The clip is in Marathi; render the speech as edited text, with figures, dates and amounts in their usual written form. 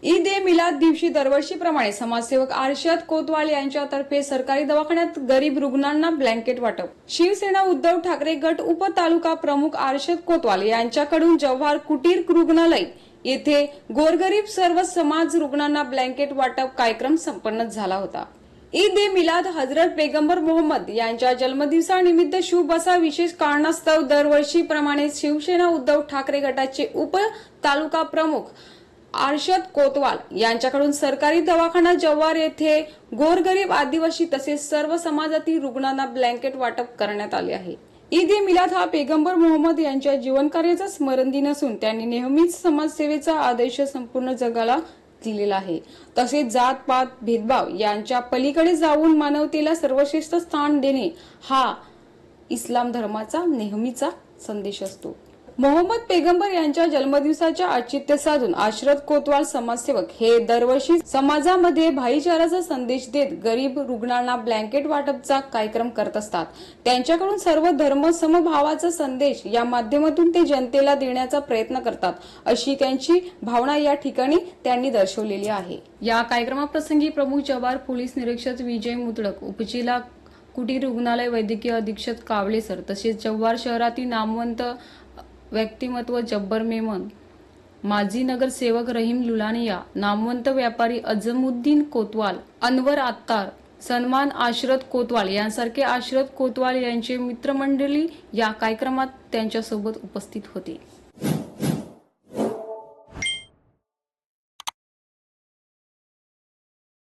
ईद ए मिलाद दिवशी दरवर्षीप्रमाणे समाजसेवक अर्शद कोतवाल यांच्यातर्फे सरकारी दवाखान्यात गरीब रुग्णांना ब्लँकेट वाटप। शिवसेना उद्धव ठाकरे गट उप तालुका प्रमुख अर्शद कोतवाल यांच्याकडून जव्हार कुटीर रुग्णालय येथे गोरगरीब सर्व समाज रुग्णांना ब्लँकेट वाटप कार्यक्रम संपन्न झाला होता। ईद ए मिलाद हजरत पैगंबर मोहम्मद यांच्या जन्मदिवसानिमित्त शुभ असा विशेष कारणास्तव दरवर्षीप्रमाणे शिवसेना उद्धव ठाकरे गटाचे उप तालुका प्रमुख अर्शद कोतवाल यांच्याकडून सरकारी दवाखाना जव्हार येथे गोरगरीब आदिवासी तसेच सर्व समाजातील रुग्णांना ब्लँकेट वाटप करण्यात आले आहे। ईद ए मिलाद हा पैगंबर मोहम्मद यांच्या जीवनकार्याचा स्मरण दिन असून त्यांनी नेहमीच समाजसेवेचा आदर्श संपूर्ण जगाला दिलेला आहे। तसेच जात पात भेदभाव यांच्या पलीकडे जाऊन मानवतेला सर्वश्रेष्ठ स्थान देणे हा इस्लाम धर्माचा नेहमीचा संदेश असतो। मोहम्मद पैगंबर यांच्या जन्मदिवसाच्या औचित्य साधून अर्शद कोतवाल समाजसेवक हे दरवर्षी समाजामध्ये भाईचाराचा संदेश देत गरीब रुग्णांना ब्लँकेट वाटपचा कार्यक्रम करत असतात। त्यांच्याकडून सर्व धर्म समभावाचा संदेश या माध्यमातून ते जनतेला देण्याचा प्रयत्न करतात, अशी त्यांची भावना या ठिकाणी त्यांनी दर्शवलेली आहे। या कार्यक्रमाप्रसंगी प्रमुख जव्हार पोलीस निरीक्षक विजय मुतडक, उपजिल्हा कुटीर रुग्णालय वैद्यकीय अधीक्षक कावले सर तसेच जव्हार शहरातील नामवंत व्यक्तिमत्व जब्बर मेमन, माजी नगरसेवक रहीम लुलानिया, नामवंत व्यापारी अजमुद्दीन कोतवाल, अनवर आत्तार, सन्मान अर्शद कोतवाल यांसारखे अर्शद कोतवाल यांचे मित्रमंडळी या कार्यक्रमात त्यांच्यासोबत उपस्थित होते।